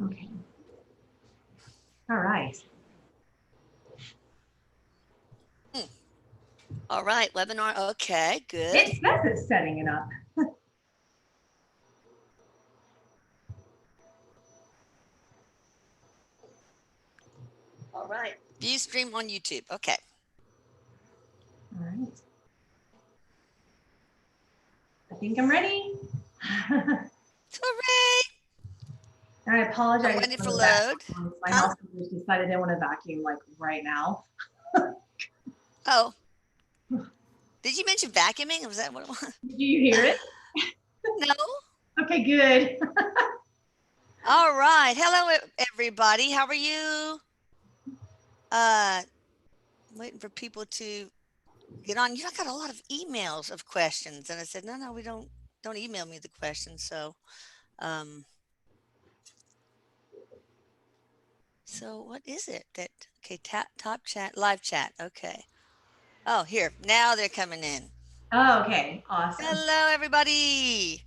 Okay. All right. All right, webinar. Okay, good. It says it's setting it up. All right. View stream on YouTube. Okay. All right. I think I'm ready. Hooray! And I I'm apologize waiting for for the background load. noise. My Huh? house members decided they want to vacuum like right now. Oh, did you mention vacuuming? Was that what it was? Did you hear it? No. Okay, good. All right. Hello, everybody. How are you? Uh, waiting for people to get on. You know, I got a lot of emails of questions, and I said, no, we don't email me the questions. Um, so what is it that? Okay, top chat, live chat. Okay. Oh, here now they're coming in. Oh, okay, awesome. Hello, everybody.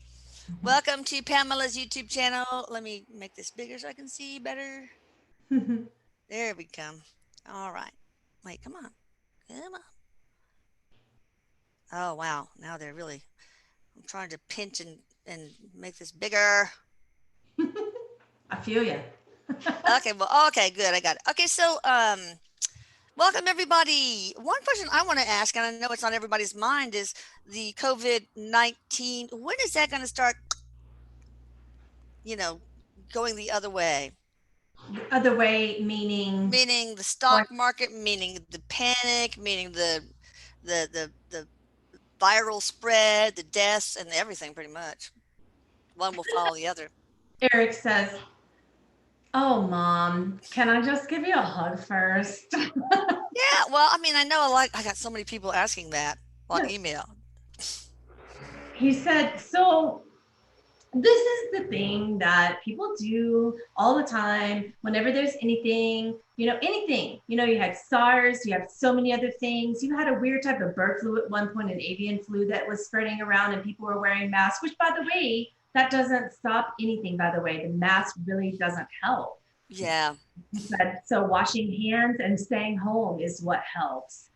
Welcome to Pamela's YouTube channel. Let me make this bigger so I can see better. There we come. All right. Wait, come on. Come on. Oh, wow. Now they're really, I'm trying to pinch and make this bigger. I feel you. Okay, well, okay, good. I got it. Okay, so welcome everybody. One question I want to ask, and I know it's on everybody's mind, is the COVID-19. When is that going to start, you know, going the other way? Other way meaning Meaning the going. stock market, meaning the panic, meaning the viral spread, the deaths, and everything pretty much. One will follow the other. Erik says, "Oh, mom, can I just give you a hug first?" Yeah, well, I mean, I know I got so many people asking that on email. He said, "So this is the thing that people do all the time whenever there's anything, anything. You had SARS, you have so many other things. You had a weird type of bird flu at one point, an avian flu that was spreading around and people were wearing masks, which, by the way, that doesn't stop anything, by the way. The mask really doesn't help." Yeah. He said, so washing hands and staying home is what helps.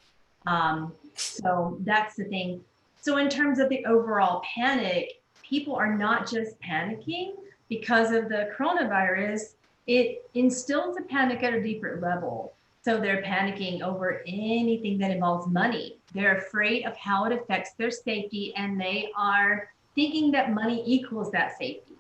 So that's the thing. So in terms of the overall panic, people are not just panicking because of the coronavirus. It instills a panic at a deeper level. So they're panicking over anything that involves money. They're afraid of how it affects their safety, and they are thinking that money equals that safety.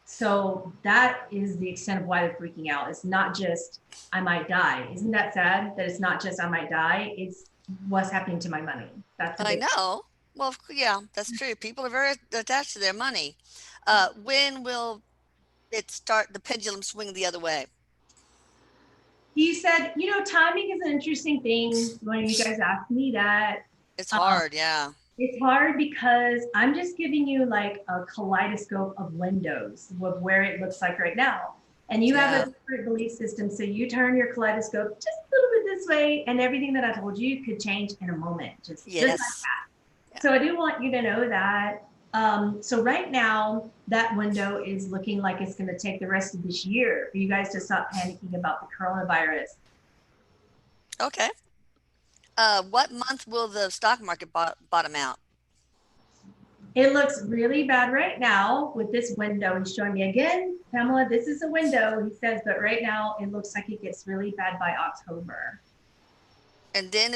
So that is the extent of why they're freaking out. It's not just I might die. Isn't that sad that it's not just I might die? It's what's happening to my money. That's a I big. know. Well, yeah, that's true. People are very attached to their money. When will it start the pendulum swing the other way? He said, timing is an interesting thing when you guys ask me that. It's Um, hard, yeah. it's hard because I'm just giving you like a kaleidoscope of windows of where it looks like right now. And you have Yeah. a different belief system. So you turn your kaleidoscope just a little bit this way, and everything that I told you could change in a moment. Just like Yes. Yeah. so I do want you to know that. So right now, that window is looking like it's going to take the rest of this year for you guys to stop panicking about the coronavirus. Okay. What month will the stock market bottom out? It looks really bad right now with this window. He's showing me again, Pamela, this is a window, he says, but right now it looks like it gets really bad by October. And then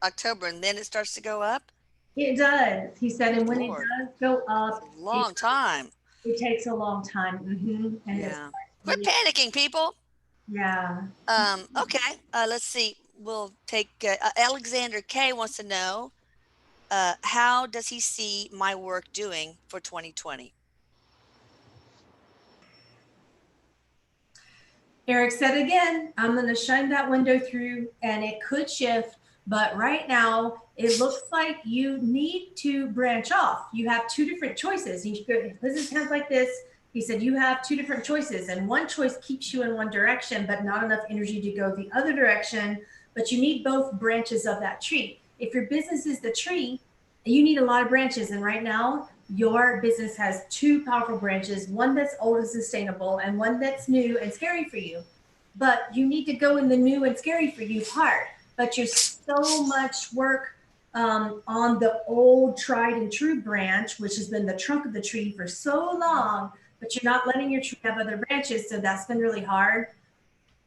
October, and then it starts to go up. It does, he said, and Good when it Lord, does go it's up, a it, long time. it takes a long time. And it's Yeah. Quit really, panicking, people. yeah. Okay. Let's see. We'll take Alexander K wants to know how does he see my work doing for 2020? Erik said again, I'm going to shine that window through and it could shift. But right now, it looks like you need to branch off. You have two different choices. He puts his hands like this. He said, you have two different choices, and one choice keeps you in one direction, but not enough energy to go the other direction. But you need both branches of that tree. If your business is the tree, you need a lot of branches. And right now, your business has two powerful branches, one that's old and sustainable and one that's new and scary for you. But you need to go in the new and scary for you part. But you're so much work on the old tried and true branch, which has been the trunk of the tree for so long, but you're not letting your tree have other branches. So that's been really hard.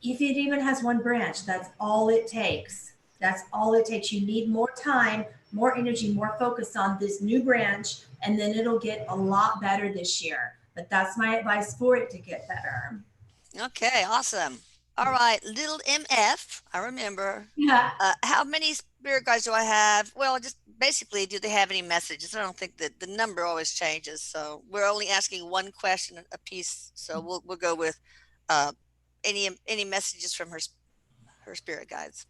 If it even has one branch, that's all it takes. That's all it takes. You need more time, more energy, more focus on this new branch, and then it'll get a lot better this year. But that's my advice for it to get better. Okay, awesome. All right, little MF, I remember. Yeah. How many spirit guides do I have? Well, just basically, do they have any messages? I don't think that the number always changes, so we're only asking one question a piece. So we'll go with uh, any messages from her spirit guides.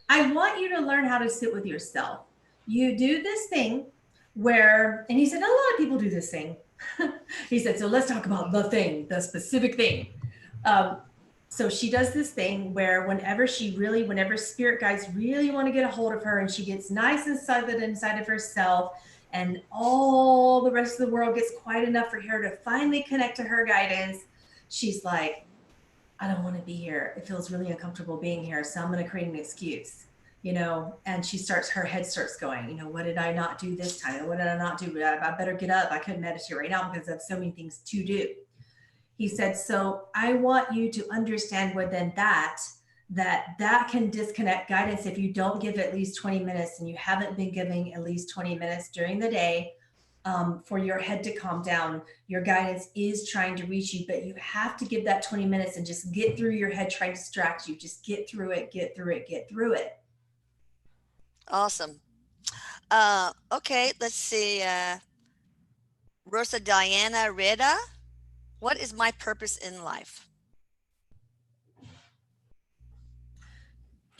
I want you to learn how to sit with yourself. You do this thing where, and he said, a lot of people do this thing. He said, so let's talk about the thing, the specific thing. So she does this thing where whenever spirit guides really want to get a hold of her and she gets nice and silent inside of herself and all the rest of the world gets quiet enough for her to finally connect to her guidance, she's like, I don't want to be here. It feels really uncomfortable being here. So I'm going to create an excuse, and her head starts going, what did I not do this time? What did I not do? I better get up. I couldn't meditate right now because I have so many things to do. He said, so I want you to understand within that can disconnect guidance if you don't give at least 20 minutes and you haven't been giving at least 20 minutes during the day. For your head to calm down. Your guidance is trying to reach you, but you have to give that 20 minutes and just get through your head trying to distract you. Just get through it, get through it, get through it. Awesome. Okay, let's see. Rosa Diana Reda, what is my purpose in life?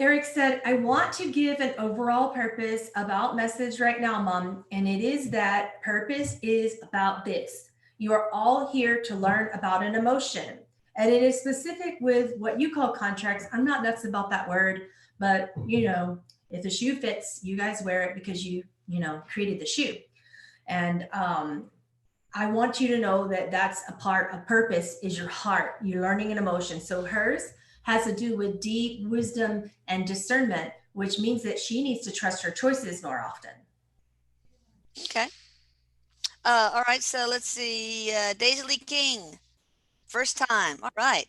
Erik said, I want to give an overall purpose about message right now, Mom. And it is that purpose is about this. You are all here to learn about an emotion. And it is specific with what you call contracts. I'm not nuts about that word, but if the shoe fits, you guys wear it because you created the shoe. And I want you to know that that's a part of purpose is your heart. You're learning an emotion. So hers has to do with deep wisdom and discernment, which means that she needs to trust her choices more often. Okay. All right. So let's see. Daisy Lee King, first time. All right.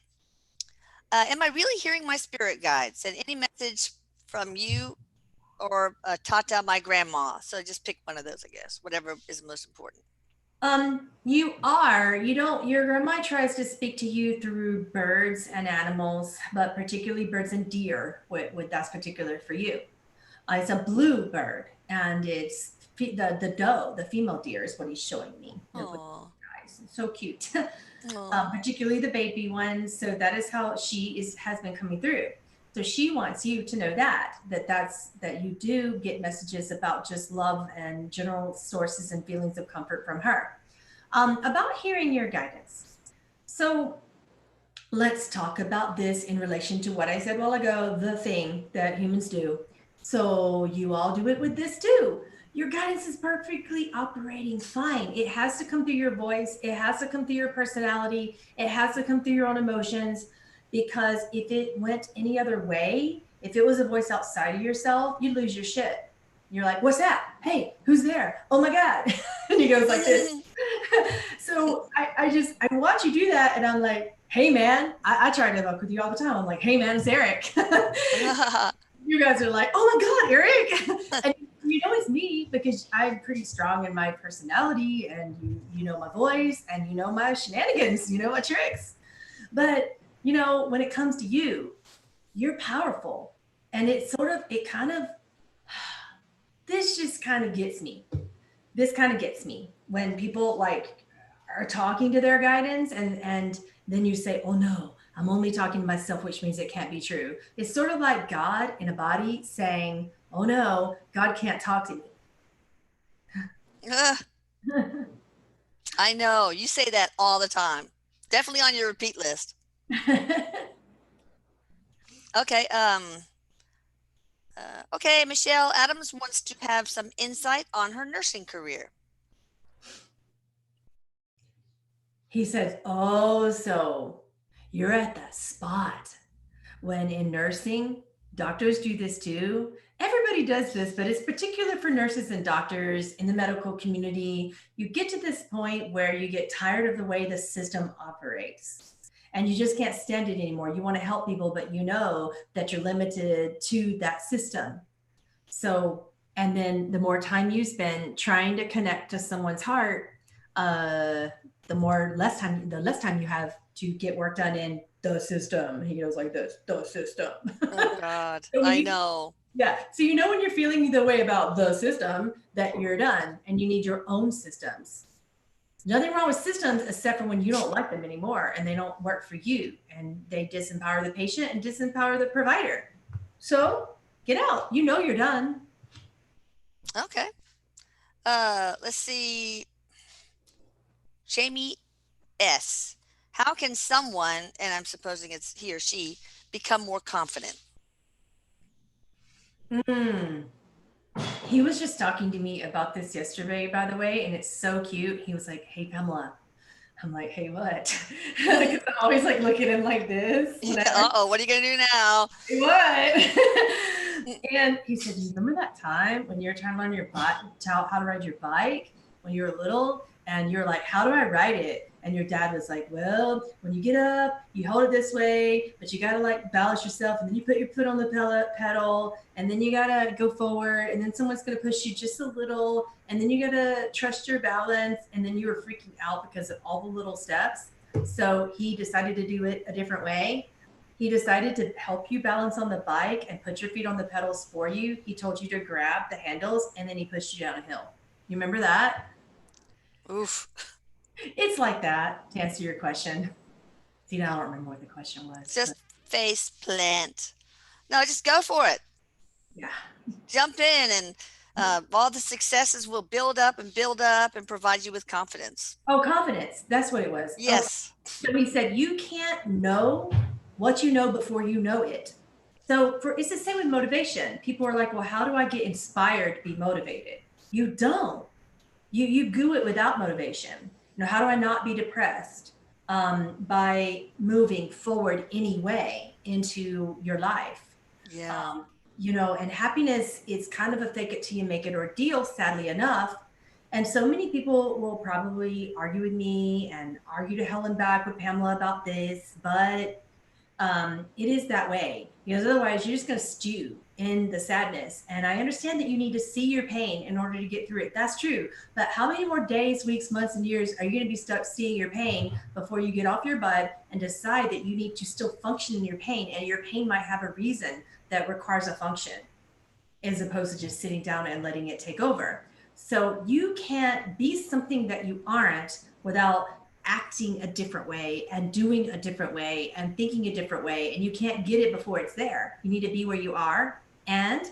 Am I really hearing my spirit guides? And any message from you or Tata, my grandma? So just pick one of those, I guess, whatever is most important. Your grandma tries to speak to you through birds and animals, but particularly birds and deer, what that's particular for you. It's a blue bird and it's the doe, the female deer is what he's showing me. So cute. Particularly the baby one. So that is how has been coming through. So she wants you to know that you do get messages about just love and general sources and feelings of comfort from her. About hearing your guidance. So let's talk about this in relation to what I said a while ago, the thing that humans do. So you all do it with this too. Your guidance is perfectly operating fine. It has to come through your voice. It has to come through your personality. It has to come through your own emotions. Because if it went any other way, if it was a voice outside of yourself, you'd lose your shit. You're like, what's that? Hey, who's there? Oh my God. And he goes like this. So I watch you do that. And I'm like, hey man, I try to talk with you all the time. I'm like, hey man, it's Erik. You guys are like, oh my God, Erik. And it's me because I'm pretty strong in my personality and you know my voice and you know my shenanigans, you know my tricks. But when it comes to you, you're powerful. And this just kind of gets me. This kind of gets me when people are talking to their guidance and then you say, oh no, I'm only talking to myself, which means it can't be true. It's sort of like God in a body saying, oh no, God can't talk to me. I know. You say that all the time. Definitely on your repeat list. Okay. Okay, Michelle Adams wants to have some insight on her nursing career. He says, oh, so you're at that spot when in nursing, doctors do this too. Everybody does this, but it's particular for nurses and doctors in the medical community. You get to this point where you get tired of the way the system operates and you just can't stand it anymore. You want to help people, but you know that you're limited to that system. So, and then the more time you spend trying to connect to someone's heart, the less time you have to get work done in the system. He goes like this, the system. Oh God, So I you, know. yeah. So you know when you're feeling the way about the system that you're done and you need your own systems. Nothing wrong with systems except for when you don't like them anymore and they don't work for you and they disempower the patient and disempower the provider. So get out. You know you're done. Okay. Let's see. Jamie S. How can someone, and I'm supposing it's he or she, become more confident? Mm. He was just talking to me about this yesterday, by the way, and it's so cute. He was like, "Hey, Pamela." I'm like, "Hey, what?" Because I'm always like looking at him like this. Uh-oh, what are you going to do now? What? And he said, "You remember that time when you were trying to learn your bike, how to ride your bike when you were little, and you're like, how do I ride it?" And your dad was like, "Well, when you get up, you hold it this way, but you gotta like balance yourself, and then you put your foot on the pedal, and then you gotta go forward, and then someone's gonna push you just a little, and then you gotta trust your balance." And then you were freaking out because of all the little steps. So he decided to do it a different way. He decided to help you balance on the bike and put your feet on the pedals for you. He told you to grab the handles and then he pushed you down a hill. You remember that? Oof. It's like that, to answer your question. See, now I don't remember what the question was. Just face plant. No, just go for it. Yeah. Jump in, and all the successes will build up and provide you with confidence. Oh, confidence. That's what it was. Yes. Okay. So he said, you can't know what you know before you know it. So it's the same with motivation. People are like, well, how do I get inspired to be motivated? You don't. You goo it without motivation. How do I not be depressed? By moving forward anyway into your life. Yeah. And happiness is kind of a fake it till you make it ordeal, sadly enough. And so many people will probably argue with me and argue to hell and back with Pamela about this, but it is that way, because otherwise you're just going to stew in the sadness. And I understand that you need to see your pain in order to get through it. That's true. But how many more days, weeks, months, and years are you going to be stuck seeing your pain before you get off your butt and decide that you need to still function in your pain? And your pain might have a reason that requires a function, as opposed to just sitting down and letting it take over. So you can't be something that you aren't without acting a different way and doing a different way and thinking a different way. And you can't get it before it's there. You need to be where you are and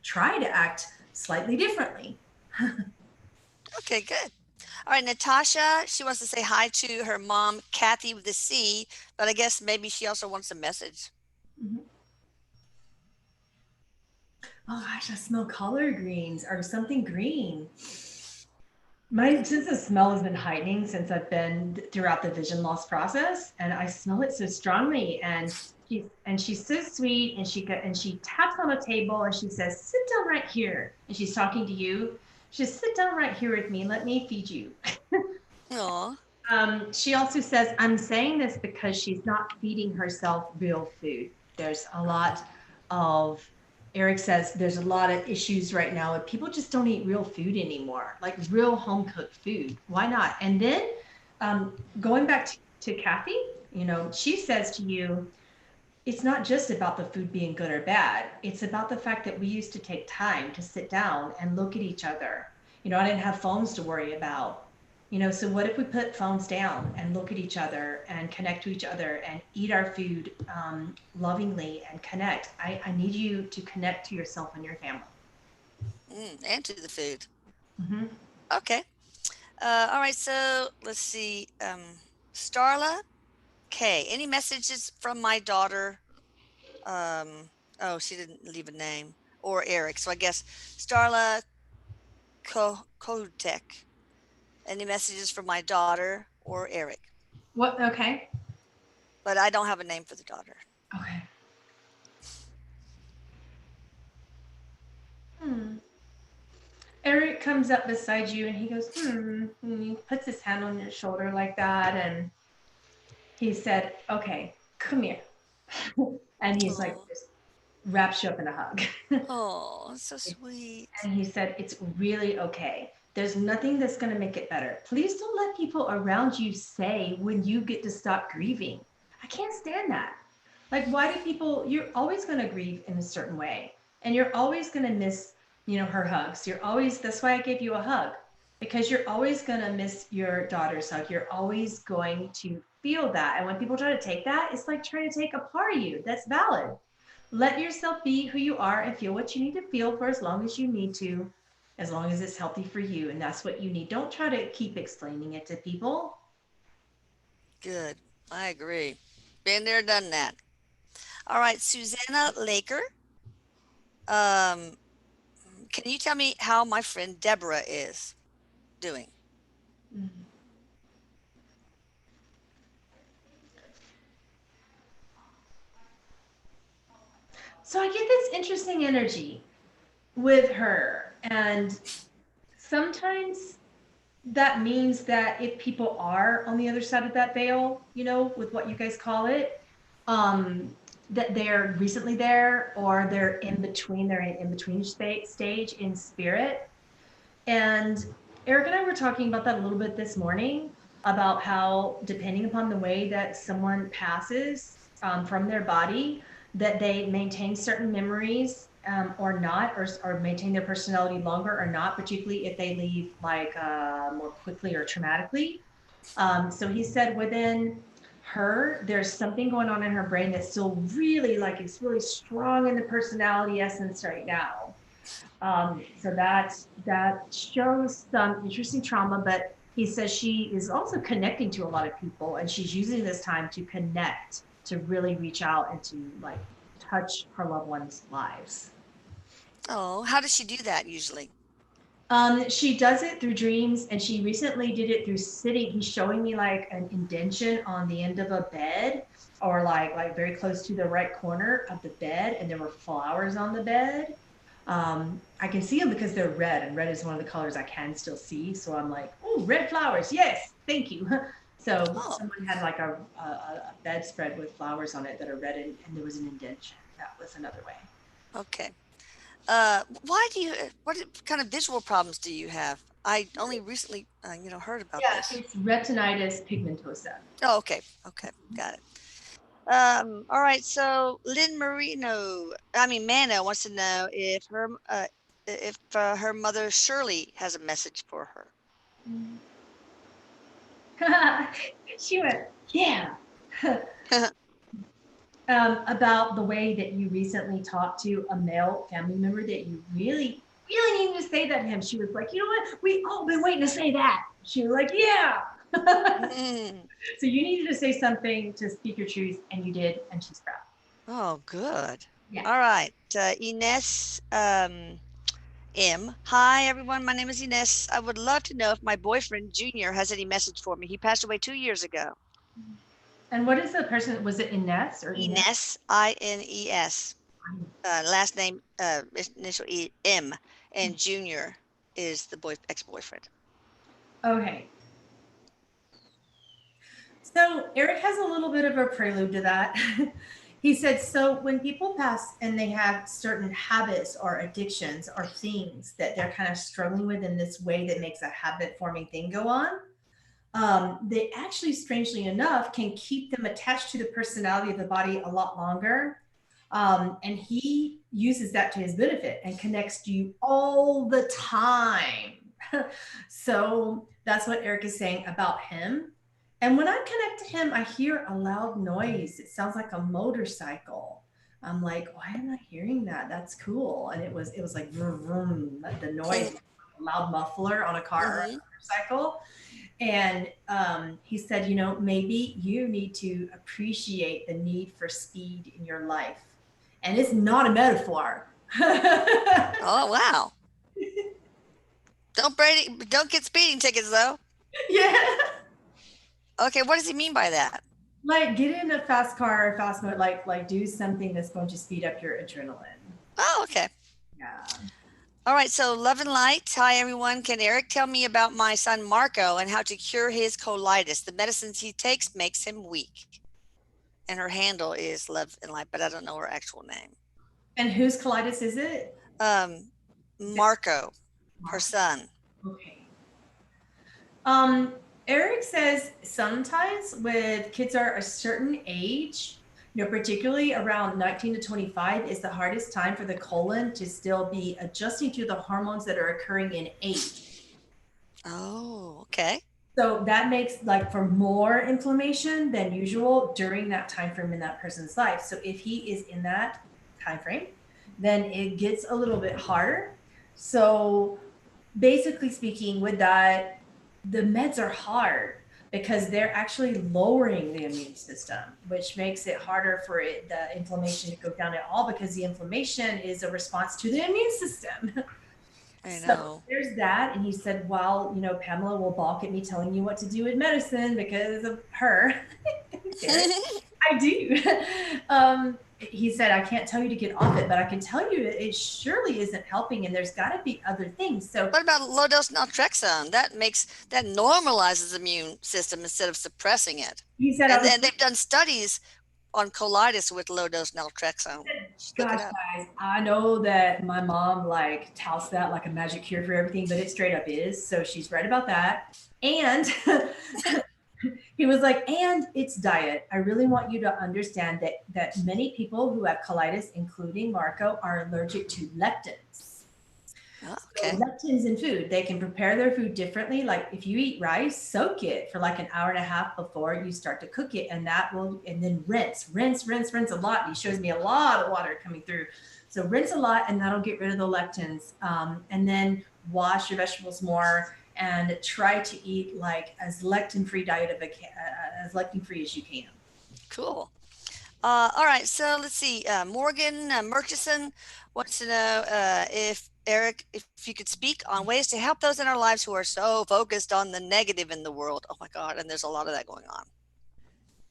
try to act slightly differently. Okay, good. All right, Natasha, she wants to say hi to her mom, Kathy with a C, but I guess maybe she also wants a message. Mm-hmm. Oh gosh, I smell collard greens or something green. My sense of smell has been heightening since I've been throughout the vision loss process, and I smell it so strongly. And she's so sweet, and she taps on a table and she says, "Sit down right here." And she's talking to you. She says, "Sit down right here with me and let me feed you." Aw. She also says, "I'm saying this because she's not feeding herself real food." There's a lot of Erik says there's a lot of issues right now with people just don't eat real food anymore, like real home cooked food. Why not? And then going back to Kathy, she says to you, it's not just about the food being good or bad. It's about the fact that we used to take time to sit down and look at each other. I didn't have phones to worry about. So what if we put phones down and look at each other and connect to each other and eat our food lovingly and connect? I need you to connect to yourself and your family. And to the food. Mm-hmm. Okay. All right, so let's see. Starla K, any messages from my daughter? Oh, she didn't leave a name. or Erik. So I guess Starla Kotek. Any messages for my daughter or Erik? What? Okay. But I don't have a name for the daughter. Okay. Hmm. Erik comes up beside you and he goes, and he puts his hand on your shoulder like that. And he said, okay, come here. And he's like, Oh, just wraps you up in a hug. oh, so sweet. And he said, it's really okay. There's nothing that's going to make it better. Please don't let people around you say when you get to stop grieving. I can't stand that. Like, why do people, you're always going to grieve in a certain way. And you're always going to miss, her hugs. You're always, that's why I gave you a hug, because you're always going to miss your daughter's hug. You're always going to feel that. And when people try to take that, it's like trying to take a part of you. That's valid. Let yourself be who you are and feel what you need to feel for as long as you need to, as long as it's healthy for you. And that's what you need. Don't try to keep explaining it to people. Good. I agree. Been there, done that. All right, Susanna Laker. Um, can you tell me how my friend Deborah is doing? Mhm. So I get this interesting energy with her. And sometimes that means that if people are on the other side of that veil, with what you guys call it, um, that they're recently there, or they're in between stage in spirit. And Erik and I were talking about that a little bit this morning, about how depending upon the way that someone passes from their body, that they maintain certain memories, or not, or maintain their personality longer or not, particularly if they leave like more quickly or traumatically. So he said within her, there's something going on in her brain that's still really, like, it's really strong in the personality essence right now. So that shows some interesting trauma, but he says she is also connecting to a lot of people, and she's using this time to connect, to really reach out and to, like, touch her loved ones' lives. Oh, how does she do that usually? She does it through dreams, and she recently did it through sitting. He's showing me like an indention on the end of a bed, or like very close to the right corner of the bed, and there were flowers on the bed. I can see them because they're red, and red is one of the colors I can still see. So I'm like, oh, red flowers, yes, thank you. So Oh, someone had like a bedspread with flowers on it that are red, and there was an indention. That was another way. okay. Why do you, what kind of visual problems do you have? I only recently, heard about Yeah, this. it's retinitis pigmentosa. Oh, okay. Okay. Got it. All right. So Lynn Mano wants to know if her mother Shirley has a message for her. She went, yeah. About the way that you recently talked to a male family member that you really, really needed to say that to him. She was like, you know what? We all been waiting to say that. She was like, yeah. Mm. So you needed to say something to speak your truth, and you did, and she's proud. Oh, good. Yeah. All right. Ines M. Hi, everyone. My name is Ines. I would love to know if my boyfriend, Junior, has any message for me. He passed away 2 years ago. And what is the person? Was it Ines or Ines? Ines, Ines. Last name, initial M, and Junior is the ex-boyfriend. Okay. So Erik has a little bit of a prelude to that. He said, so when people pass and they have certain habits or addictions or things that they're kind of struggling with in this way that makes a habit forming thing go on, they actually, strangely enough, can keep them attached to the personality of the body a lot longer. And he uses that to his benefit and connects to you all the time. So that's what Erik is saying about him. And when I connect to him, I hear a loud noise. It sounds like a motorcycle. I'm like, why am I hearing that? That's cool. And it was like vroom, vroom, the noise, a loud muffler on a car or a Mm-hmm. motorcycle. And he said, maybe you need to appreciate the need for speed in your life. And it's not a metaphor. Oh, wow. Don't get speeding tickets though. Yeah. Okay, what does he mean by that? Like get in a fast car, fast mode, like do something that's going to speed up your adrenaline. Oh, okay. Yeah. All right, so love and light. Hi, everyone. Can Eric tell me about my son Marco and how to cure his colitis? The medicines he takes makes him weak. And her handle is love and light, but I don't know her actual name. And whose colitis is it? Um, Is it Marco, her Mark? son. Okay. Um, Eric says sometimes with kids are a certain age, particularly around 19 to 25 is the hardest time for the colon to still be adjusting to the hormones that are occurring in age. Oh, okay. So that makes like for more inflammation than usual during that time frame in that person's life. So if he is in that time frame, then it gets a little bit harder. So basically speaking, with that, the meds are hard because they're actually lowering the immune system, which makes it harder for the inflammation to go down at all because the inflammation is a response to the immune system. I So know. there's that. And he said, well, Pamela will balk at me telling you what to do with medicine because of her. I do. He said, I can't tell you to get off it, but I can tell you it surely isn't helping. And there's got to be other things. So What about low dose naltrexone? That normalizes the immune system instead of suppressing it. he said, And they've done studies on colitis with low dose naltrexone. Just look it gosh, up. guys, I know that my mom like touts that like a magic cure for everything, but it straight up is. So she's right about that. And he was like, and it's diet. I really want you to understand that many people who have colitis, including Marco, are allergic to lectins. Oh, So okay. lectins in food, they can prepare their food differently. Like if you eat rice, soak it for like an hour and a half before you start to cook it, and that will, and then rinse a lot. He shows me a lot of water coming through. So rinse a lot, and that'll get rid of the lectins. And then wash your vegetables more, and try to eat like as lectin free diet of as lectin free as you can. Cool. All right, so let's see. Morgan Murchison wants to know if Eric, if you could speak on ways to help those in our lives who are so focused on the negative in the world. Oh my God, and there's a lot of that going on.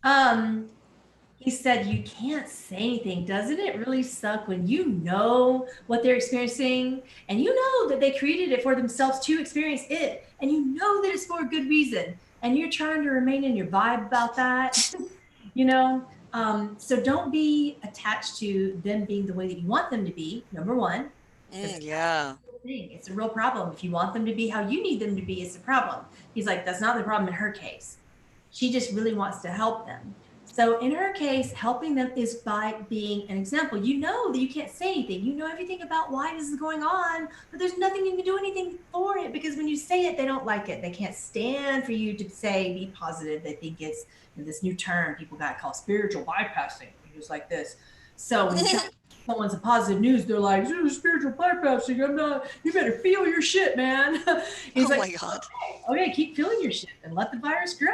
Um, he said, you can't say anything. Doesn't it really suck when you know what they're experiencing and you know that they created it for themselves to experience it and you know that it's for a good reason and you're trying to remain in your vibe about that, you know? So don't be attached to them being the way that you want them to be, number one, because Yeah. thing. It's a real problem. If you want them to be how you need them to be, it's a problem. He's like, that's not the problem in her case. She just really wants to help them. So in her case, helping them is by being an example. You know that you can't say anything. You know everything about why this is going on, but there's nothing you can do anything for it because when you say it, they don't like it. They can't stand for you to say, be positive. They think it's this new term people got called spiritual bypassing. Just like this. So when you tell someone's a positive news, they're like, spiritual bypassing. I'm not, you better feel your shit, man. He's Oh like, my God. okay, keep feeling your shit and let the virus grow,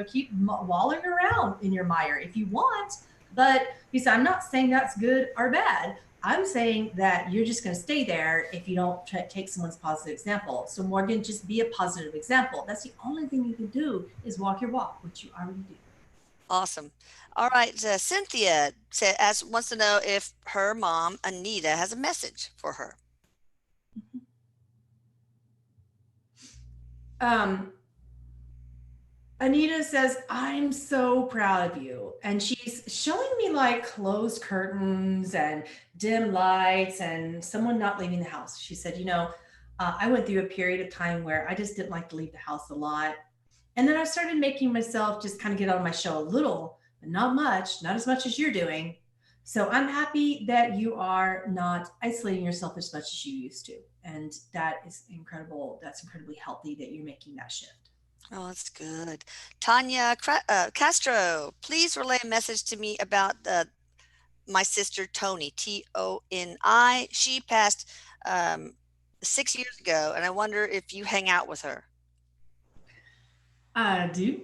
keep wallowing around in your mire if you want. But he said, I'm not saying that's good or bad. I'm saying that you're just going to stay there if you don't take someone's positive example. So Morgan, just be a positive example. That's the only thing you can do is walk your walk, which you already do. Awesome. All right, Cynthia wants to know if her mom, Anita, has a message for her. Anita says, I'm so proud of you. And she's showing me like closed curtains and dim lights and someone not leaving the house. She said, I went through a period of time where I just didn't like to leave the house a lot. And then I started making myself just kind of get out of my shell a little, but not much, not as much as you're doing. So I'm happy that you are not isolating yourself as much as you used to. And that is incredible. That's incredibly healthy that you're making that shift. Oh, that's good. Tanya Castro, please relay a message to me about my sister Toni, Toni. She passed 6 years ago, and I wonder if you hang out with her. I do.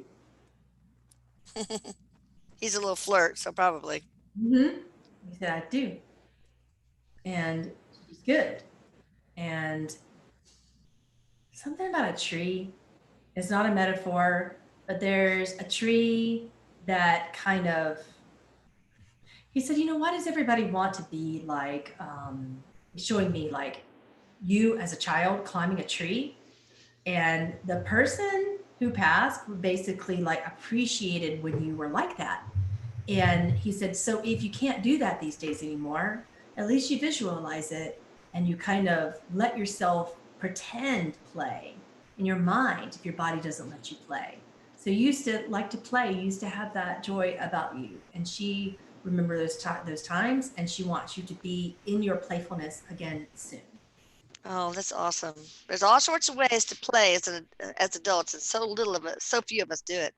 He's a little flirt, so probably. Mm-hmm. He said, I do. And good. And something about a tree, it's not a metaphor, but there's a tree that kind of, he said, why does everybody want to be like, showing me like you as a child climbing a tree? And the person who passed basically like appreciated when you were like that. And he said, so if you can't do that these days anymore, at least you visualize it and you kind of let yourself pretend play in your mind if your body doesn't let you play. So you used to like to play, you used to have that joy about you. And she remember those times, and she wants you to be in your playfulness again soon. Oh, that's awesome. There's all sorts of ways to play as adults, and so little of it, so few of us do it.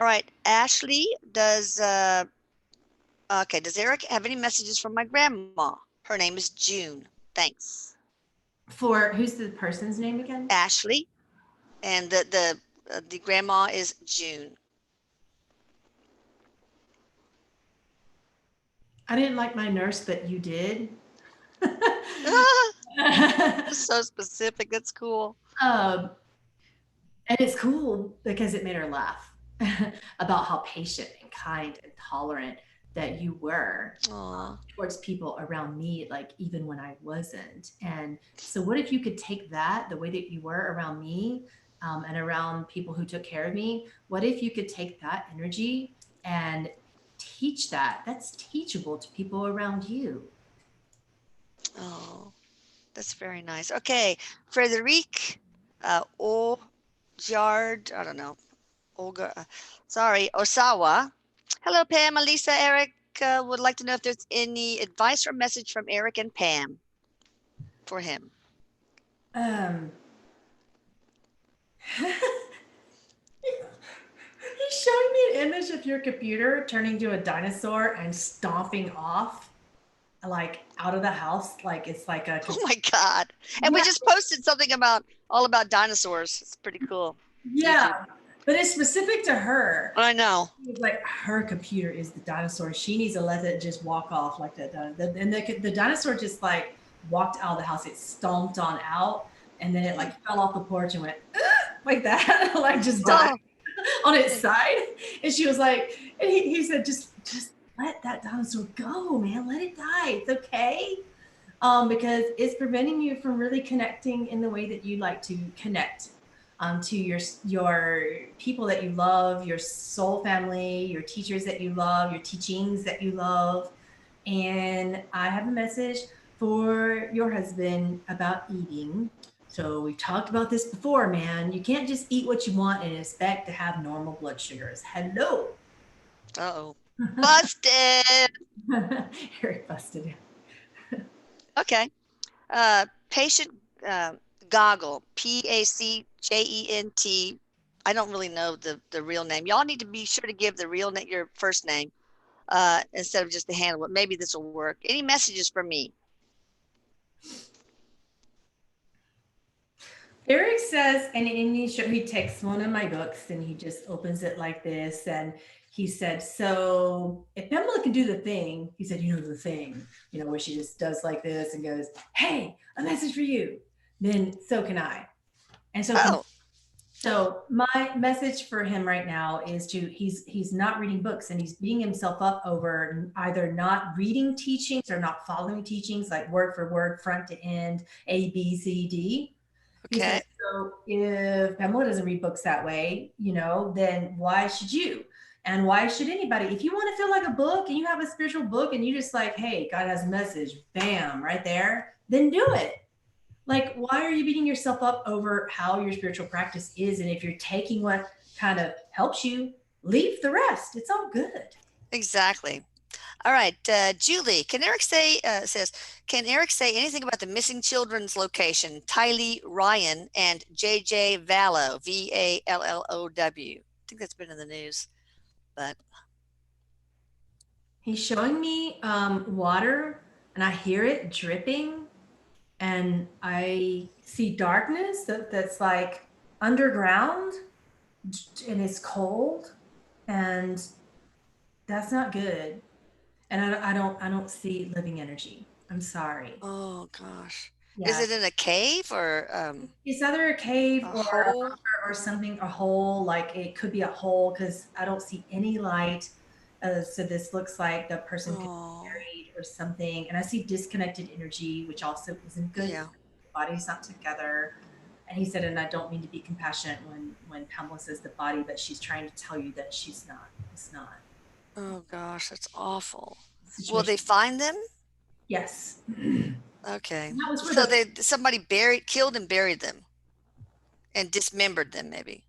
All right, Ashley, does Eric have any messages from my grandma? Her name is June. Thanks. For who's the person's name again? Ashley, and the grandma is June. I didn't like my nurse, but you did. So specific. That's cool. And it's cool because it made her laugh about how patient and kind and tolerant that you were towards people around me, like even when I wasn't. And so, what if you could take that, the way that you were around me, and around people who took care of me? What if you could take that energy and teach that? That's teachable to people around you. Oh, that's very nice. Okay, Frederic, Ojard, I don't know, Olga, sorry, Osawa. Hello, Pam, Elisa, Eric. Would like to know if there's any advice or message from Eric and Pam for him. He's showing me an image of your computer turning to a dinosaur and stomping off, like out of the house, like it's like a. Oh my God! And we just posted something all about dinosaurs. It's pretty cool. Yeah, YouTube. but it's specific to her. I know. It's like her computer is the dinosaur. She needs to let it just walk off like that. And the dinosaur just like walked out of the house. It stomped on out, and then it like fell off the porch and went like that, like just died on its side. And she was like, and he said, just let that dinosaur go, man. Let it die. It's okay. Because it's preventing you from really connecting in the way that you like to connect, to your people that you love, your soul family, your teachers that you love, your teachings that you love. And I have a message for your husband about eating. So we've talked about this before, man. You can't just eat what you want and expect to have normal blood sugars. Hello. Uh-oh. Busted. Erik busted. Okay. Patient Goggle, Pacjent. I don't really know the real name. Y'all need to be sure to give the real name, your first name, instead of just the handle. But maybe this will work. Any messages for me? Erik says, and he takes one of my books and he just opens it like this. And he said, so if Pamela can do the thing, he said, the thing, where she just does like this and goes, hey, a message for you, then so can I. And so, so my message for him right now is he's not reading books, and he's beating himself up over either not reading teachings or not following teachings, like word for word, front to end, A, B, C, D. He says, so if Pamela doesn't read books that way, then why should you? And why should anybody? If you want to feel like a book and you have a spiritual book and you just like, hey, God has a message, bam, right there, then do it. Like, why are you beating yourself up over how your spiritual practice is? And if you're taking what kind of helps you, leave the rest. It's all good. Exactly. All right, Julie, can Eric say anything about the missing children's location, Tylee Ryan and JJ Vallow, Vallow? I think that's been in the news, but he's showing me water, and I hear it dripping, and I see darkness that's like underground, and it's cold, and that's not good. And I don't see living energy. I'm sorry. Oh gosh. Is Yeah. it in a cave or It's either a cave a or hole? something, a hole, like it could be a hole because I don't see any light. So this looks like the person could be Oh, married or something. And I see disconnected energy, which also isn't good. yeah. The body's not together. And he said, and I don't mean to be compassionate when Pamela says the body, but she's trying to tell you that she's not. It's not. Oh gosh, that's awful. Will Situation. they find them? Yes. Okay. That was for So the they somebody killed and buried them and dismembered them maybe.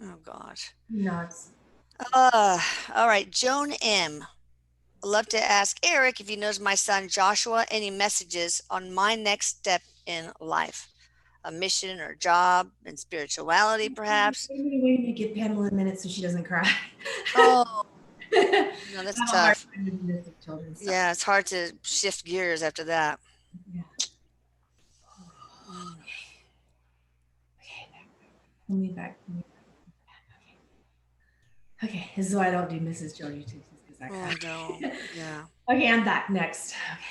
Oh gosh. nuts. Uh, all right. Joan M. I'd love to ask Eric if he knows my son Joshua any messages on my next step in life, a mission or job and spirituality, perhaps. Wait a minute, wait a minute. Give Pamela a minute so she doesn't cry. Oh, I no, that's have a hard tough. time with mystic children stuff. Yeah, it's hard to shift gears after that. Yeah. Mm. Okay. Let me back. Okay. This is why I don't do Mrs. Joe YouTube because I Oh cry. no. Yeah. Okay, I'm back next. Okay.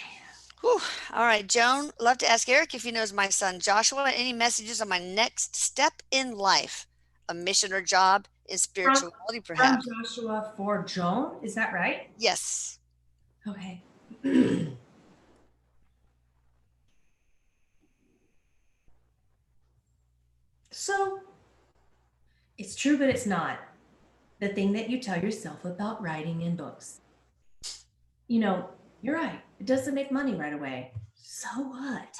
Whew. All right, Joan, love to ask Eric if he knows my son Joshua any messages on my next step in life, a mission or job in From spirituality, from perhaps. Joshua for Joan, is that right? Yes. Okay. So it's true, but it's not. The thing that you tell yourself about writing in books. You know, you're right. It doesn't make money right away. So what?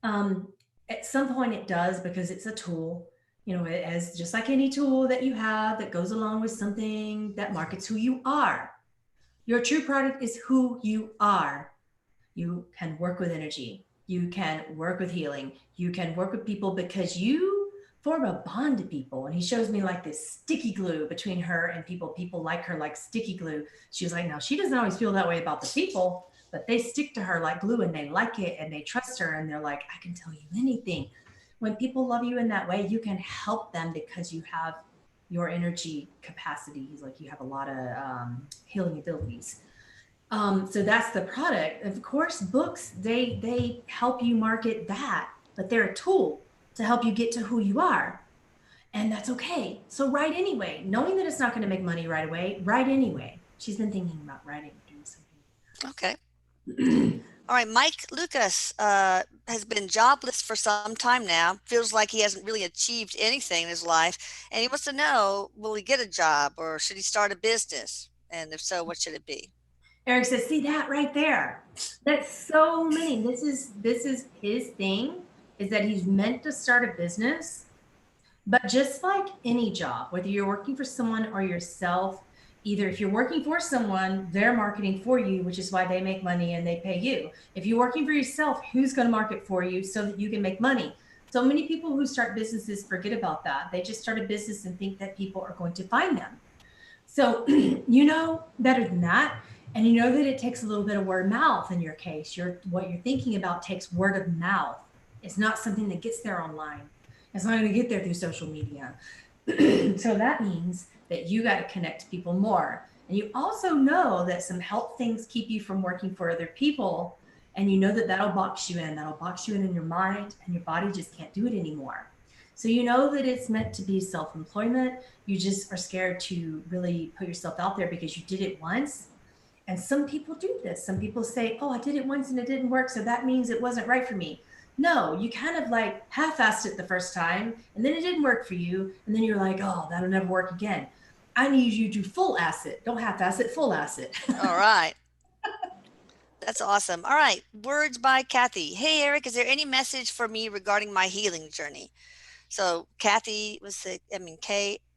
Um, at some point it does because it's a tool, you know, as just like any tool that you have that goes along with something that markets who you are. Your true product is who you are. You can work with energy. You can work with healing. You can work with people because you form a bond to people. And he shows me like this sticky glue between her and people. People like her like sticky glue. She was like, now she doesn't always feel that way about the people, but they stick to her like glue and they like it and they trust her and they're like, I can tell you anything. When people love you in that way, you can help them because you have your energy capacity. He's like, you have a lot of healing abilities. So that's the product. Of course, books they help you market that, but they're a tool to help you get to who you are, and that's okay. So write anyway, knowing that it's not going to make money right away. Write anyway. She's been thinking about writing, doing Okay. something. All right. Mike Lucas has been jobless for some time now. Feels like he hasn't really achieved anything in his life. And he wants to know, will he get a job or should he start a business? And if so, what should it be? Erik says, "See that right there? That's so many. This is his thing. Is that he's meant to start a business. But just like any job, whether you're working for someone or yourself, either if you're working for someone, they're marketing for you, which is why they make money and they pay you. If you're working for yourself, who's going to market for you so that you can make money? So many people who start businesses forget about that. They just start a business and think that people are going to find them. So you know better than that. And you know that it takes a little bit of word of mouth in your case. What you're thinking about takes word of mouth. It's not something that gets there online. It's not going to get there through social media. So that means that you got to connect to people more. And you also know that some help things keep you from working for other people. And you know that that'll box you in. That'll box you in your mind, and your body just can't do it anymore. So you know that it's meant to be self-employment. You just are scared to really put yourself out there because you did it once. And some people do this. Some people say, oh, I did it once and it didn't work, so that means it wasn't right for me. No, you kind of like half-assed it the first time and then it didn't work for you. And then you're like, oh, that'll never work again. I need you to full ass it. Don't half-ass it, full ass it. All right. That's awesome. All right. Words by Kathy. Hey, Eric, is there any message for me regarding my healing journey? So Kathy was the, Kathi.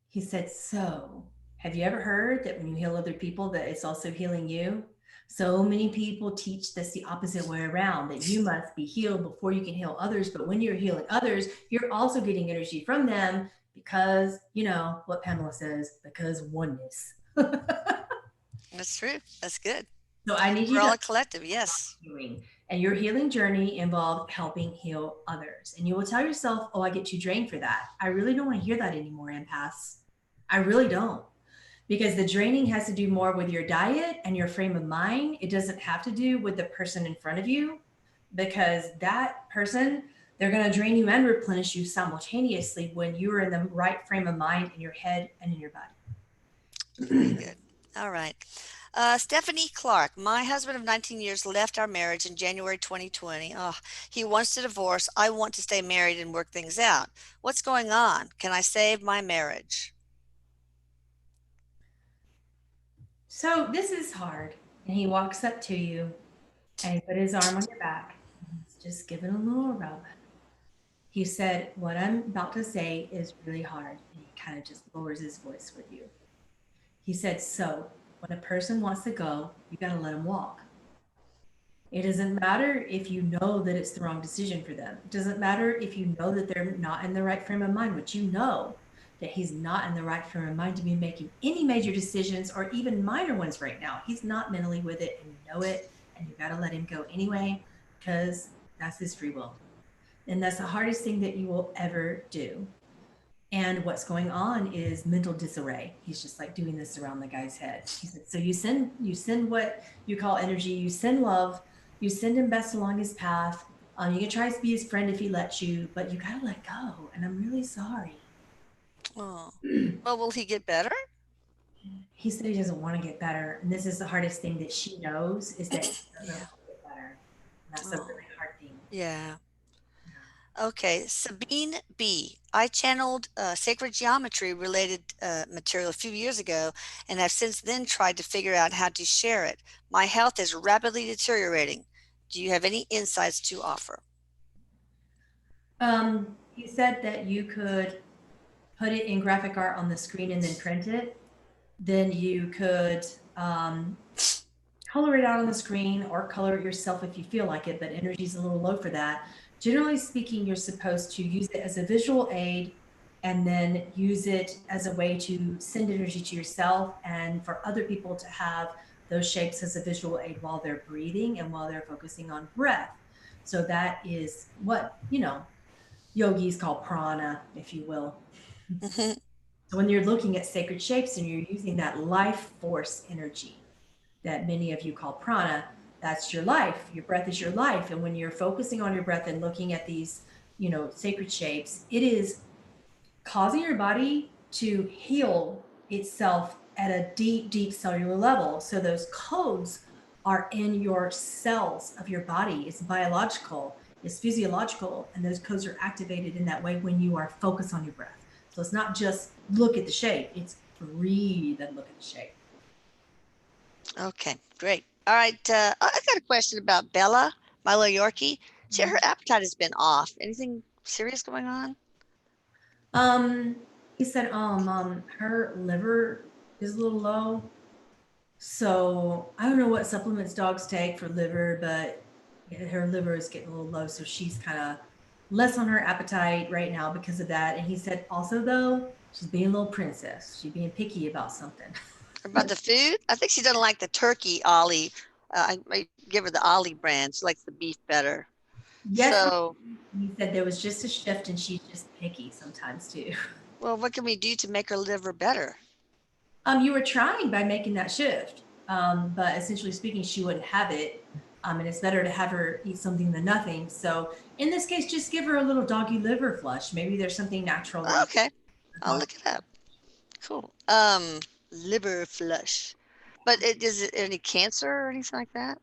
He said, so have you ever heard that when you heal other people that it's also healing you? So many people teach this the opposite way around, that you must be healed before you can heal others. But when you're healing others, you're also getting energy from them because, you know, what Pamela says, because oneness. That's true. That's good. So I need you We're all to a collective. Yes. healing. And your healing journey involved helping heal others. And you will tell yourself, oh, I get too drained for that. I really don't want to hear that anymore, empaths. I really don't. because the draining has to do more with your diet and your frame of mind. It doesn't have to do with the person in front of you, because that person, they're going to drain you and replenish you simultaneously when you're in the right frame of mind in your head and in your body. Very good. All right. Stephanie Clark, my husband of 19 years left our marriage in January 2020. Oh, he wants to divorce. I want to stay married and work things out. What's going on? Can I save my marriage? So this is hard. And he walks up to you and he put his arm on your back. He's just giving a little rub. He said, "What I'm about to say is really hard." And he kind of just lowers his voice with you. He said, "So when a person wants to go, you got to let them walk. It doesn't matter if you know that it's the wrong decision for them. It doesn't matter if you know that they're not in the right frame of mind, which you know that he's not in the right frame of mind to be making any major decisions or even minor ones right now. He's not mentally with it, and you know it, and you got to let him go anyway, because that's his free will. And that's the hardest thing that you will ever do. And what's going on is mental disarray. He's just like doing this around the guy's head. He said, so you send what you call energy, you send love, you send him best along his path. You can try to be his friend if he lets you, but you got to let go. And I'm really sorry." Oh, well, will he get better? He said he doesn't want to get better. And this is the hardest thing that she knows, is that he doesn't Yeah. want to get better. And that's a Oh, really hard thing. yeah. Okay, Sabine B. I channeled sacred geometry related material a few years ago and have since then tried to figure out how to share it. My health is rapidly deteriorating. Do you have any insights to offer? He said that you could put it in graphic art on the screen and then print it. Then you could color it out on the screen or color it yourself if you feel like it, but energy's a little low for that. Generally speaking, you're supposed to use it as a visual aid and then use it as a way to send energy to yourself and for other people to have those shapes as a visual aid while they're breathing and while they're focusing on breath. So that is what, yogis call prana, if you will. Mhm. So when you're looking at sacred shapes and you're using that life force energy that many of you call prana, that's your life. Your breath is your life. And when you're focusing on your breath and looking at these, sacred shapes, it is causing your body to heal itself at a deep, deep cellular level. So those codes are in your cells of your body. It's biological, it's physiological, and those codes are activated in that way when you are focused on your breath. So it's not just look at the shape, it's breathe and look at the shape. Okay, great. All right, I got a question about Bella, my little Yorkie. Her appetite has been off. Anything serious going on? Um, he said, her liver is a little low. So I don't know what supplements dogs take for liver, but her liver is getting a little low. So she's kind of less on her appetite right now because of that. And he said also, though, she's being a little princess. She's being picky about something. About the food? I think she doesn't like the turkey Ollie. I might give her the Ollie brand. She likes the beef better. Yes, So, he said there was just a shift and she's just picky sometimes too. well, what can we do to make her liver better? You were trying by making that shift, but essentially speaking, she wouldn't have it. And it's better to have her eat something than nothing. So in this case, just give her a little doggy liver flush. Maybe there's something natural that you Okay, I'll dog. look it up. Cool. Liver flush. But is it any cancer or anything like that?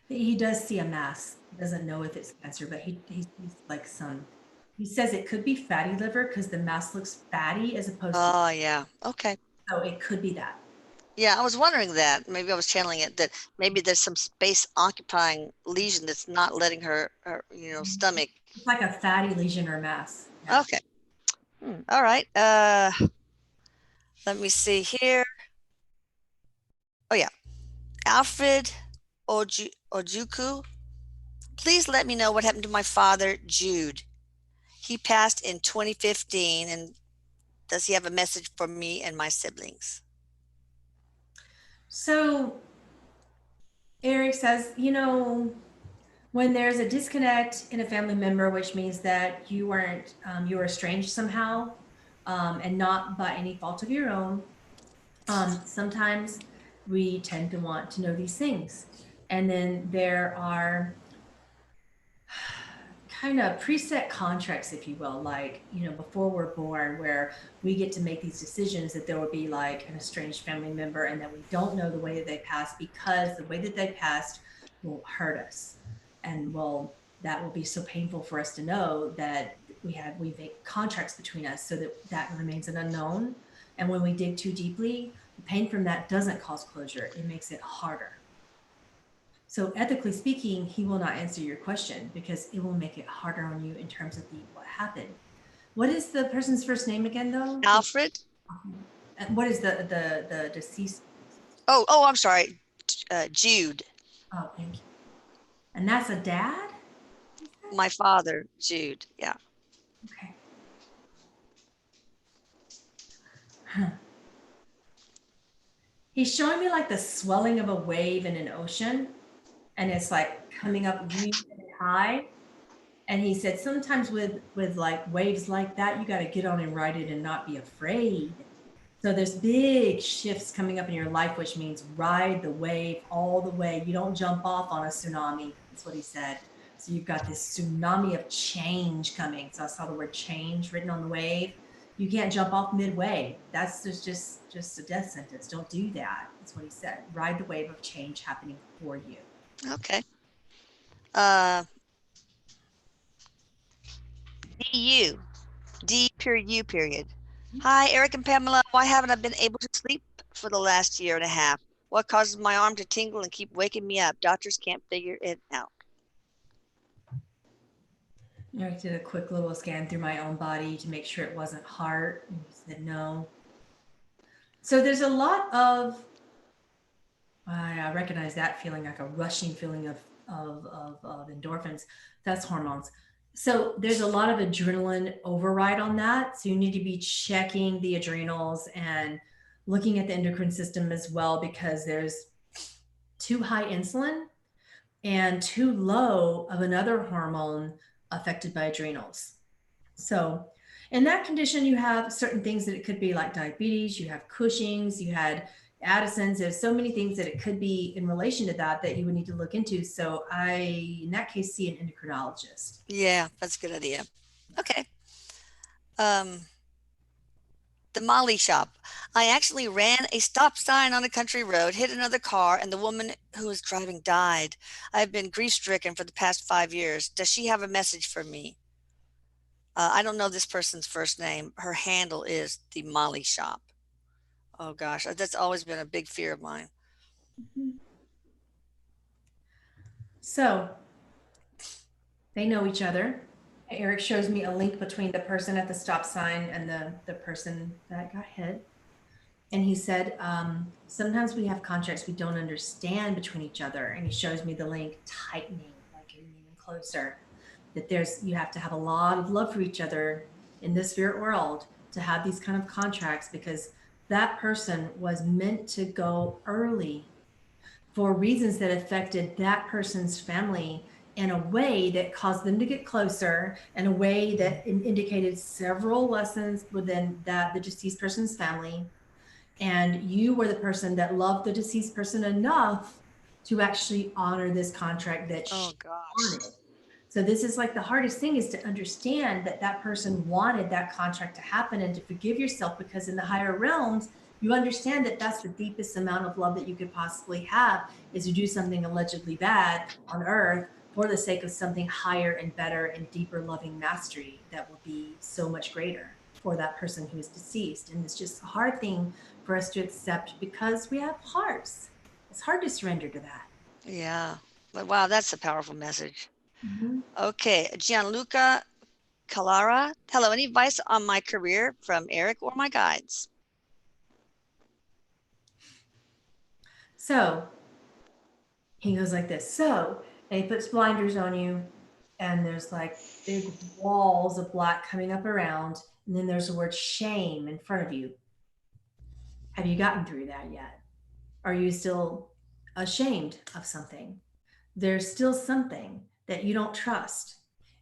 He does see a mass. He doesn't know if it's cancer, but he's like some. He says it could be fatty liver because the mass looks fatty as opposed to. Oh, yeah. Okay. So it could be that. Yeah, I was wondering that. Maybe I was channeling it that maybe there's some space occupying lesion that's not letting her stomach. It's like a fatty lesion or mass. Yeah. Okay. All right. Let me see here. Oh, yeah. Alfred Ojuku. Please let me know what happened to my father, Jude. He passed in 2015, and does he have a message for me and my siblings? So Erik says, When there's a disconnect in a family member, which means that you weren't, you were estranged somehow, and not by any fault of your own, sometimes we tend to want to know these things. And then there are kind of preset contracts, if you will, like, before we're born, where we get to make these decisions that there will be like an estranged family member and that we don't know the way that they passed because the way that they passed will hurt us. And well, that will be so painful for us to know that we make contracts between us so that that remains an unknown. And when we dig too deeply, the pain from that doesn't cause closure, it makes it harder. So ethically speaking, he will not answer your question because it will make it harder on you in terms of what happened. What is the person's first name again, though? Alfred. What is the deceased? Oh, I'm sorry. Jude. Oh, thank you. And that's a dad? My father, Jude. Yeah. Okay. Huh. He's showing me like the swelling of a wave in an ocean, and it's like coming up really high. And he said sometimes with like waves like that, you got to get on and ride it and not be afraid. So there's big shifts coming up in your life, which means ride the wave all the way. You don't jump off on a tsunami. That's what he said. So you've got this tsunami of change coming. So I saw the word change written on the wave. You can't jump off midway. That's just a death sentence. Don't do that. That's what he said. Ride the wave of change happening for you. Okay. DU. D period U period. Hi, Eric and Pamela. Why haven't I been able to sleep for the last year and a half? What causes my arm to tingle and keep waking me up? Doctors can't figure it out. I did a quick little scan through my own body to make sure it wasn't heart, and he said no. So there's a lot of, I recognize that feeling, like a rushing feeling of endorphins. That's hormones. So there's a lot of adrenaline override on that. So you need to be checking the adrenals and looking at the endocrine system as well, because there's too high insulin and too low of another hormone affected by adrenals. So in that condition, you have certain things that it could be like diabetes, you have Cushing's, you had Addison's. There's so many things that it could be in relation to that you would need to look into. So in that case, see an endocrinologist. Yeah, that's a good idea. Okay. Um, the Molly shop. I actually ran a stop sign on a country road, hit another car, and the woman who was driving died. I've been grief stricken for the past 5 years. Does she have a message for me? I don't know this person's first name. Her handle is the Molly shop. Oh gosh, that's always been a big fear of mine. So they know each other. Erik shows me a link between the person at the stop sign and the person that got hit. And he said, sometimes we have contracts we don't understand between each other. And he shows me the link tightening, like getting even closer. That you have to have a lot of love for each other in this spirit world to have these kind of contracts, because that person was meant to go early for reasons that affected that person's family in a way that caused them to get closer, in a way that indicated several lessons within the deceased person's family. And you were the person that loved the deceased person enough to actually honor this contract that Oh she gosh. wanted. So this is like the hardest thing, is to understand that that person wanted that contract to happen, and to forgive yourself, because in the higher realms, you understand that that's the deepest amount of love that you could possibly have, is to do something allegedly bad on earth for the sake of something higher and better and deeper loving mastery that will be so much greater for that person who is deceased. And it's just a hard thing for us to accept because we have hearts. It's hard to surrender to that. Yeah. But wow, that's a powerful message. Mm-hmm. Okay, Gianluca Calara. Hello, any advice on my career from Eric or my guides? So he goes like this. So and he puts blinders on you, and there's like big walls of black coming up around, and then there's the word shame in front of you. Have you gotten through that yet? Are you still ashamed of something? There's still something that you don't trust.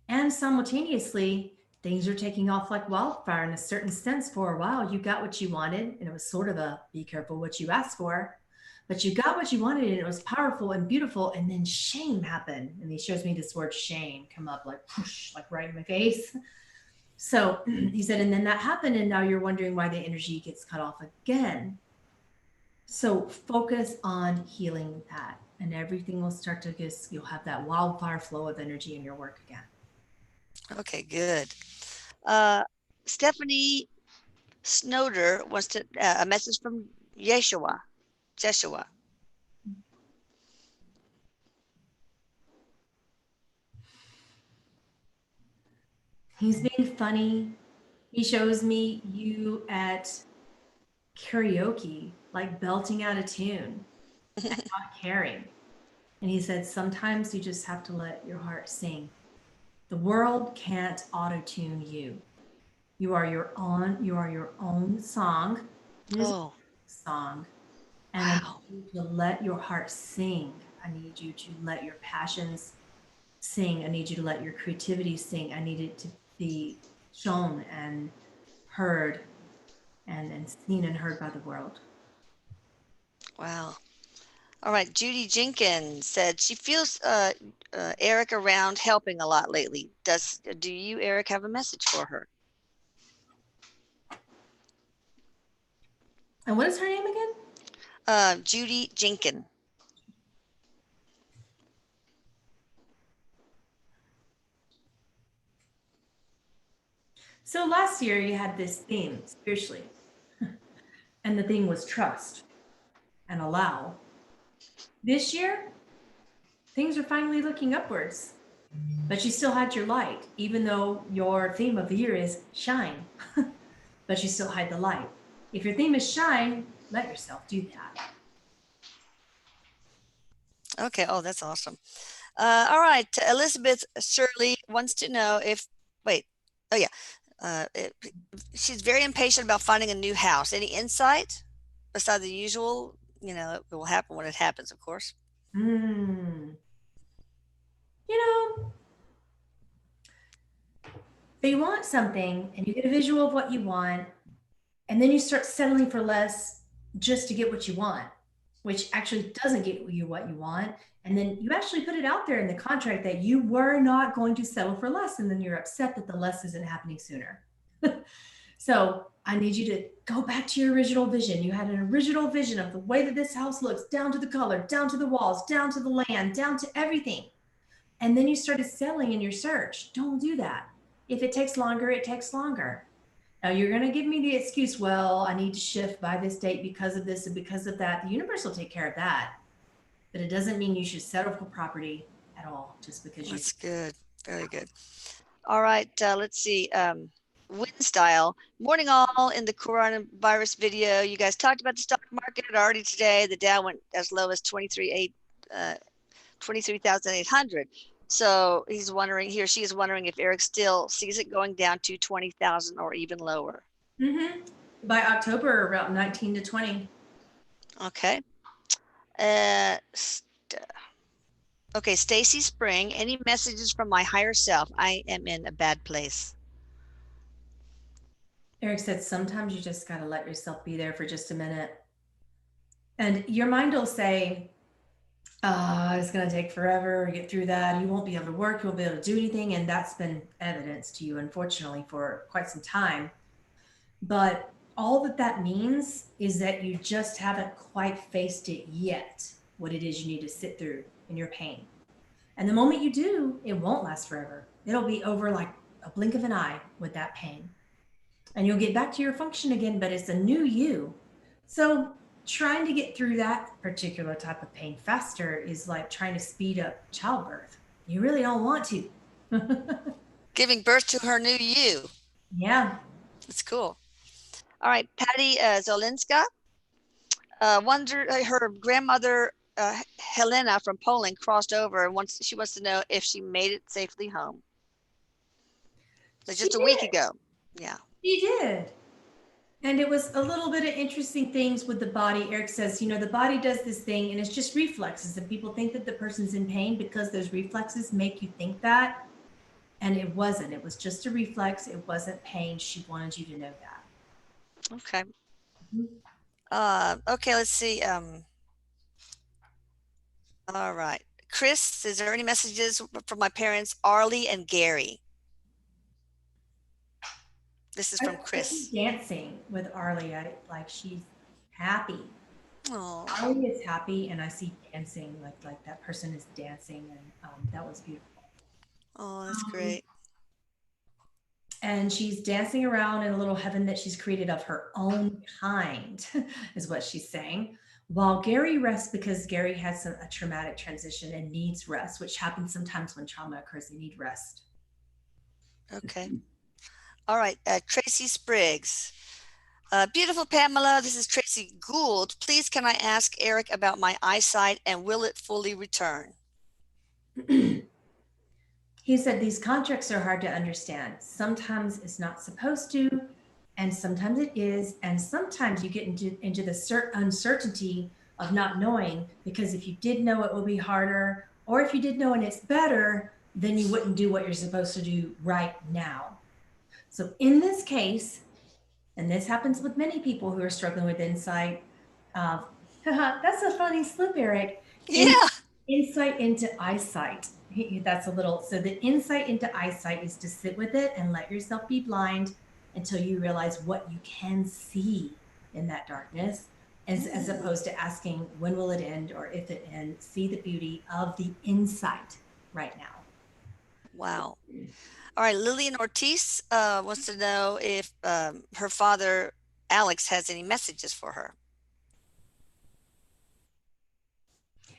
And simultaneously, things are taking off like wildfire in a certain sense. For a while, you got what you wanted, and it was sort of a be careful what you ask for. But you got what you wanted, and it was powerful and beautiful. And then shame happened. And he shows me this word shame come up like whoosh, like right in my face. So he said, and then that happened, and now you're wondering why the energy gets cut off again. So focus on healing that, and everything will start to just, you'll have that wildfire flow of energy in your work again. Okay, good. Stephanie Snowder wants to a message from Yeshua. Jeshua. He's being funny. He shows me you at karaoke, like belting out a tune and not caring. And he said, sometimes you just have to let your heart sing. The world can't auto-tune you. You are your own song. It is a song. And Wow. I need you to let your heart sing. I need you to let your passions sing. I need you to let your creativity sing. I need it to be shown and heard and seen and heard by the world. Wow. All right. Judy Jenkins said she feels Erik around helping a lot lately. Do you, Erik, have a message for her? And what is her name again? Judy Jenkins. So last year you had this theme spiritually, and the theme was trust and allow. This year, things are finally looking upwards, but you still had your light, even though your theme of the year is shine, but you still hide the light. If your theme is shine, let yourself do that. Okay. Oh, that's awesome. All right. Elizabeth Shirley wants to know if, wait, oh yeah. She's very impatient about finding a new house. Any insight besides the usual? You know, it will happen when it happens, of course. You know, so you want something and you get a visual of what you want, and then you start settling for less just to get what you want, which actually doesn't get you what you want. And then you actually put it out there in the contract that you were not going to settle for less. And then you're upset that the less isn't happening sooner. So I need you to go back to your original vision. You had an original vision of the way that this house looks, down to the color, down to the walls, down to the land, down to everything. And then you started settling in your search. Don't do that. If it takes longer, it takes longer. Now you're going to give me the excuse, well, I need to shift by this date because of this and because of that. The universe will take care of that. But it doesn't mean you should settle for property at all just because you. That's good. Very good. All right. Let's see. Win style. Morning all. In the coronavirus video, you guys talked about the stock market already today. The Dow went as low as 23,800. So he's wondering, he or she is wondering if Erik still sees it going down to 20,000 or even lower. By October, about 19 to 20. Okay. Okay, Stacy Spring, any messages from my higher self? I am in a bad place. Erik said, sometimes you just got to let yourself be there for just a minute. And your mind will say, it's going to take forever to get through that. You won't be able to work. You won't be able to do anything. And that's been evidence to you, unfortunately, for quite some time. But all that means is that you just haven't quite faced it yet, what it is you need to sit through in your pain. And the moment you do, it won't last forever. It'll be over like a blink of an eye with that pain. And you'll get back to your function again, but it's a new you. So trying to get through that particular type of pain faster is like trying to speed up childbirth. You really don't want to. Giving birth to her new you. Yeah. That's cool. All right, Patty Zolinska. Her grandmother Helena from Poland crossed over and she wants to know if she made it safely home. Like just a week ago. Yeah. She did. And it was a little bit of interesting things with the body. Erik says, the body does this thing and it's just reflexes. And people think that the person's in pain because those reflexes make you think that. And it wasn't. It was just a reflex. It wasn't pain. She wanted you to know that. Okay. Mm-hmm. Okay, let's see. All right. Chris, is there any messages from my parents, Arlie and Gary? This is from I see Chris. dancing with Arlie. Like she's happy. Oh, Arlie is happy, and I see dancing. Like that person is dancing, and that was beautiful. oh, that's great. And she's dancing around in a little heaven that she's created of her own kind, is what she's saying. While Gary rests because Gary has a traumatic transition and needs rest, which happens sometimes when trauma occurs. They need rest. Okay. All right. Tracy Spriggs. Beautiful Pamela, this is Tracy Gould. Please, can I ask Erik about my eyesight and will it fully return? He said these contracts are hard to understand. Sometimes it's not supposed to, and sometimes it is, and sometimes you get into the uncertainty of not knowing, because if you did know, it would be harder, or if you did know and it's better, then you wouldn't do what you're supposed to do right now. So in this case, and this happens with many people who are struggling with insight, that's a funny slip, Erik. Yeah. Insight into eyesight. That's a little, so the insight into eyesight is to sit with it and let yourself be blind until you realize what you can see in that darkness, as opposed to asking when will it end or if it ends. See the beauty of the insight right now. Wow. All right. Lillian Ortiz wants to know if her father, Alex, has any messages for her.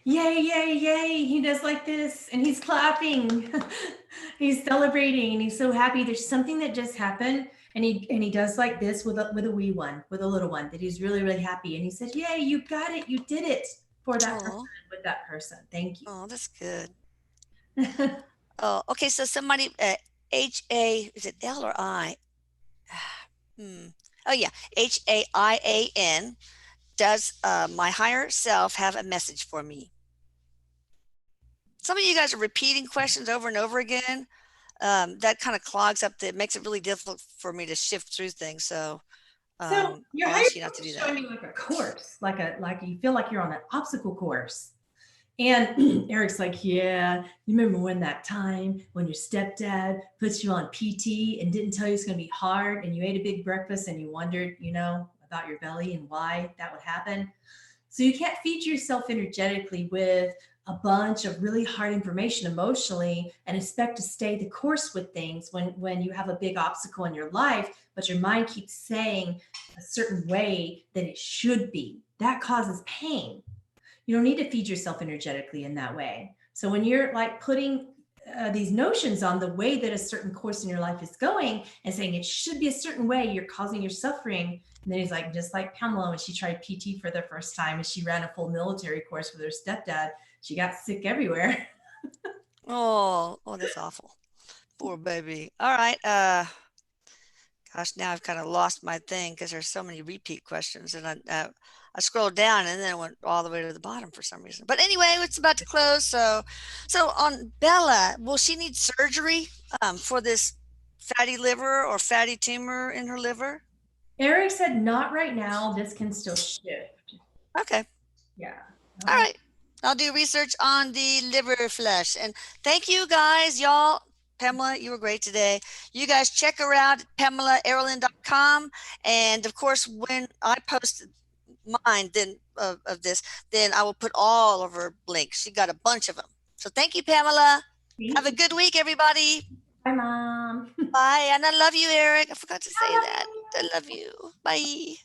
Yay, yay, yay. He does like this and he's clapping. He's celebrating and he's so happy. There's something that just happened, and he does like this with a wee one, with a little one, that he's really, really happy. And he said, yay, you got it. You did it for that person, with that person. Thank you. Oh, that's good. Oh, okay. So somebody, H-A, is it L or I? Oh yeah, H-A-I-A-N. Does my higher self have a message for me? Some of you guys are repeating questions over and over again. That kind of clogs up, that makes it really difficult for me to shift through things. So Your I'll higher ask you not self to do is that. showing you like a course, like you feel like you're on an obstacle course. And Erik's like, yeah, you remember when that time when your stepdad puts you on PT and didn't tell you it's going to be hard, and you ate a big breakfast and you wondered, about your belly and why that would happen. So you can't feed yourself energetically with a bunch of really hard information emotionally and expect to stay the course with things when you have a big obstacle in your life, but your mind keeps saying a certain way that it should be. That causes pain. You don't need to feed yourself energetically in that way. So when you're like putting these notions on the way that a certain course in your life is going and saying it should be a certain way, you're causing your suffering. And then he's like, just like Pamela, when she tried PT for the first time and she ran a full military course with her stepdad, she got sick everywhere. Oh, that's awful. Poor baby. All right. Gosh, now I've kind of lost my thing because there's so many repeat questions, and I scrolled down and then it went all the way to the bottom for some reason. But anyway, it's about to close. So on Bella, will she need surgery for this fatty liver or fatty tumor in her liver? Erik said, not right now. This can still shift. Okay. Yeah. All right. I'll do research on the liver flesh. And thank you guys, y'all. Pamela, you were great today. You guys check her out at PamelaAaralyn.com. And of course, when I post mine then of this, then I will put all of her links. She got a bunch of them. So thank you, Pamela. Have a good week, everybody. Bye, Mom. Bye. And I love you, Erik. I forgot to say that. I love you. Bye.